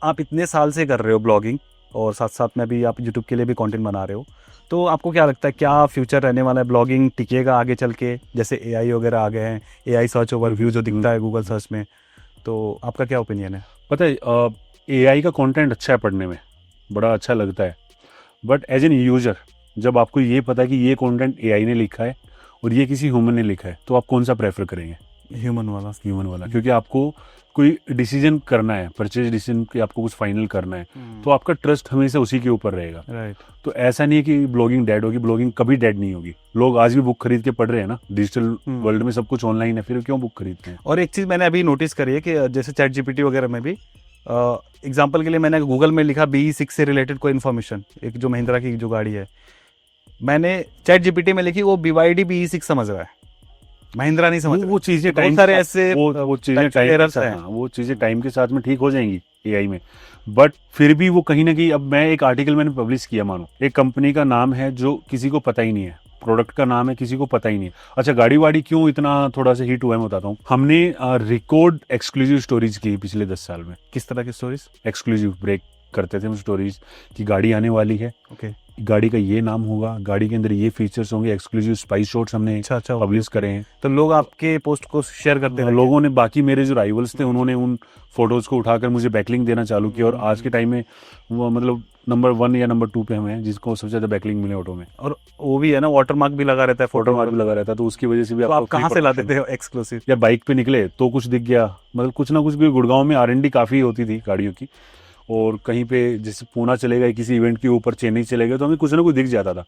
आप इतने साल से कर रहे हो ब्लॉगिंग और साथ साथ में भी आप यूट्यूब के लिए भी कंटेंट बना रहे हो, तो आपको क्या लगता है क्या फ्यूचर रहने वाला है? ब्लॉगिंग टिकेगा आगे चल के? जैसे एआई वगैरह आ गए हैं, एआई सर्च ओवरव्यू जो दिखता है गूगल सर्च में, तो आपका क्या ओपिनियन है? पता है, एआई का कंटेंट अच्छा है, पढ़ने में बड़ा अच्छा लगता है, बट एज एन यूजर जब आपको ये पता है कि ये कंटेंट एआई ने लिखा है और ये किसी ह्यूमन ने लिखा है, तो आप कौन सा प्रेफर करेंगे? ह्यूमन वाला। ह्यूमन वाला, क्योंकि आपको कोई डिसीजन करना है, परचेज डिसीजन कि आपको कुछ फाइनल करना है, तो आपका ट्रस्ट हमेशा उसी के ऊपर रहेगा। राइट। तो ऐसा नहीं है कि ब्लॉगिंग डेड होगी, ब्लॉगिंग कभी डेड नहीं होगी। लोग आज भी बुक खरीद के पढ़ रहे हैं ना, डिजिटल वर्ल्ड में सब कुछ ऑनलाइन है, फिर क्यों बुक खरीदते हैं? और एक चीज़ मैंने अभी नोटिस करी है कि जैसे चैट जीपीटी वगैरह में भी एग्जांपल के लिए मैंने गूगल में लिखा BE6 से रिलेटेड कोई इन्फॉर्मेशन, एक जो महिंद्रा की जो गाड़ी है, मैंने चैट जीपीटी में लिखी, वो BYD BE6 समझ रहा है, महिंद्रा नहीं समझ रहा। वो चीजें बहुत टाइम सारे ऐसे वो चीजें टाइम के साथ, हाँ, वो चीजें टाइम के साथ में ठीक हो जाएंगी एआई में, बट फिर भी वो कहीं ना कहीं, अब मैं एक आर्टिकल मैंने पब्लिश किया, मानो एक कंपनी का नाम है जो किसी को पता ही नहीं है, प्रोडक्ट का नाम है किसी को पता ही नहीं है। अच्छा, गाड़ी वाड़ी क्यों इतना थोड़ा सा हिट हुआ है मैं बताता हूँ। हमने रिकॉर्ड एक्सक्लूसिव स्टोरीज की पिछले 10 साल में। किस तरह की स्टोरीज? एक्सक्लूसिव ब्रेक करते थे हम स्टोरीज की, गाड़ी आने वाली है, ओके। गाड़ी का ये नाम होगा, गाड़ी के अंदर ये फीचर्स होंगे, एक्सक्लूसिव स्पाइस शॉट्स हमने अच्छा पब्लिश करे हैं। तो लोग आपके पोस्ट को शेयर करते हैं? लोगों ने, बाकी मेरे जो राइवल्स थे, उन्होंने उन फोटोज को उठाकर मुझे बैकलिंक देना चालू किया, और आज के टाइम में वो मतलब नंबर 1 या नंबर 2 पे हम हैं जिसको सबसे ज्यादा बैकलिंक मिले ऑटो में। और वो भी है ना, वाटरमार्क भी लगा रहता है, फोटो मार्क भी लगा रहता है, तो उसकी वजह से भी तो आपको आप कहाँ से लाते थे एक्सक्लूसिव? या बाइक पे निकले तो कुछ दिख गया, मतलब कुछ ना कुछ भी। गुड़गांव में R&D काफ़ी होती थी गाड़ियों की, और कहीं पे जैसे पूना चले गए किसी इवेंट के ऊपर, चेन्नई चले गए, तो हमें कुछ ना कुछ दिख जाता था।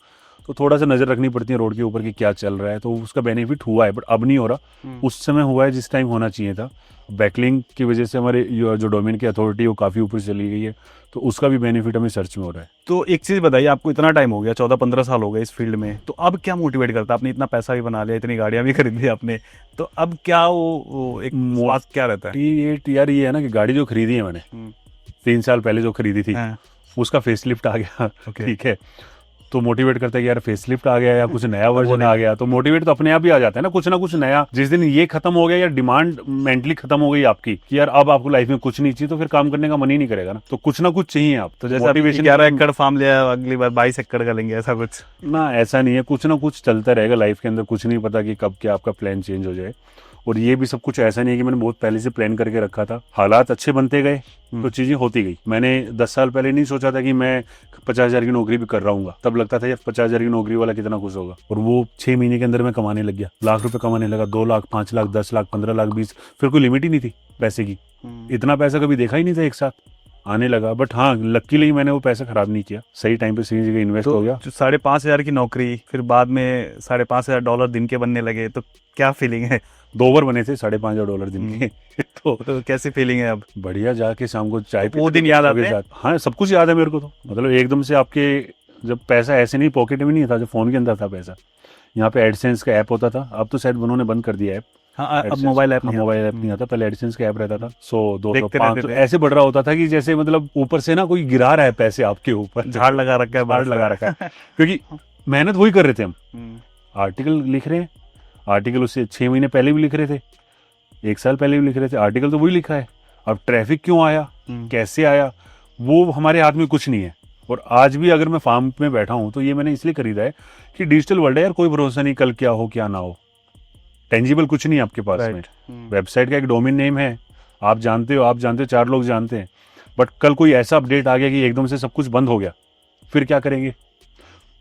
तो थोड़ा सा नज़र रखनी पड़ती है रोड के ऊपर कि क्या चल रहा है, तो उसका बेनिफिट हुआ है, बट अब नहीं हो रहा। उस समय हुआ है जिस टाइम होना चाहिए था। बैकलिंक की वजह से हमारे जो डोमेन की अथॉरिटी है वो काफ़ी ऊपर चली गई है, तो उसका भी बेनिफिट हमें सर्च में हो रहा है। तो एक चीज़ बताइए, आपको इतना टाइम हो गया, 14-15 साल हो गए इस फील्ड में, तो अब क्या मोटिवेट करता है? आपने इतना पैसा भी बना लिया, इतनी गाड़ियाँ भी खरीद ली आपने, तो अब क्या वो एक स्वाद क्या रहता है? यार ये है ना कि गाड़ी जो खरीदी है मैंने 3 साल पहले जो खरीदी थी, हाँ। उसका फेसलिफ्ट आ गया। ओके। ठीक है, तो मोटिवेट करता है कि यार फेसलिफ्ट आ गया या कुछ नया वर्जन आ गया, तो मोटिवेट तो अपने आप ही आ जाता है ना, कुछ नया। जिस दिन ये खत्म हो गया या डिमांड मेंटली खत्म हो गई आपकी कि यार अब आपको लाइफ में कुछ नहीं चाहिए, तो फिर काम करने का मन ही नहीं करेगा ना, तो कुछ ना कुछ चाहिए आप। तो जैसे मोटिवेशन 11 एकड़ फार्म लिया, अगली बार 22 एकड़ का लेंगे, ऐसा कुछ ना? ऐसा नहीं है, कुछ ना कुछ चलता रहेगा लाइफ के अंदर, कुछ नहीं पता कि कब क्या आपका प्लान चेंज हो जाए। और ये भी सब कुछ ऐसा नहीं है कि मैंने बहुत पहले से प्लान करके रखा था, हालात अच्छे बनते गए तो चीजें होती गई। मैंने 10 साल पहले नहीं सोचा था कि मैं 50,000 की नौकरी भी कर रहा हूँ, तब लगता था यार 50,000 की नौकरी वाला कितना खुश होगा, और वो 6 महीने के अंदर मैं कमाने लग गया, लाख रुपए कमाने लगा, 2 लाख, 5 लाख, 10 लाख, 15 लाख, 20, फिर कोई लिमिट ही नहीं थी पैसे की। इतना पैसा कभी देखा ही नहीं था एक साथ आने लगा, बट हाँ लकीली मैंने वो पैसा खराब नहीं किया, सही टाइम पे सही जगह इन्वेस्ट हो गया। 5,500 की नौकरी, फिर बाद में $5,500 दिन के बनने लगे, तो क्या फीलिंग है? 2 ओवर बने थे $5,500 दिन के। तो कैसी फीलिंग है अब? बढ़िया, जाके शाम को चाय वो दिन याद आते हैं? हाँ, सब कुछ याद है मेरे को, तो मतलब एकदम से आपके जब पैसा ऐसे नहीं, पॉकेट में नहीं था, जब फोन के अंदर था पैसा। यहाँ पे एडसेंस का ऐप होता था, अब तो शायद उन्होंने बंद कर दिया ऐप। हाँ, अब मोबाइल ऐप नहीं आता, पहले एडसेंस का ऐप रहता था। 100, 200, देखते 500 थे। ऐसे बढ़ रहा होता था कि जैसे मतलब ऊपर से ना कोई गिरा रहा है पैसे आपके ऊपर, झाड़ लगा रखा है, झाड़ लगा रखा है। क्योंकि मेहनत वही कर रहे थे हम, आर्टिकल लिख रहे हैं, आर्टिकल उससे 6 महीने पहले भी लिख रहे थे, 1 साल पहले भी लिख रहे थे, आर्टिकल तो वही लिखा है। अब ट्रैफिक क्यों आया, कैसे आया, वो हमारे हाथ में कुछ नहीं है। और आज भी अगर मैं फार्म में बैठा हूं तो ये मैंने इसलिए खरीदा है कि डिजिटल वर्ल्ड है यार, कोई भरोसा नहीं कल क्या हो क्या ना हो, टेंजिबल कुछ नहीं आपके पास में। वेबसाइट का एक डोमेन नेम है, आप जानते हो 4 लोग जानते हैं, बट कल कोई ऐसा अपडेट आ गया कि एकदम से सब कुछ बंद हो गया, फिर क्या करेंगे?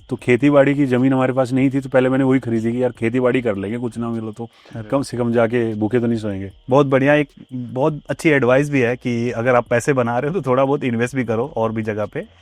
तो खेती बाड़ी की जमीन हमारे पास नहीं थी, तो पहले मैंने वही खरीदी कि यार खेती बाड़ी कर लेंगे, कुछ ना मिलो तो कम से कम जाके भूखे तो नहीं सोएंगे। बहुत बढ़िया, एक बहुत अच्छी एडवाइस भी है कि अगर आप पैसे बना रहे हो तो थोड़ा बहुत इन्वेस्ट भी करो और भी जगह पे।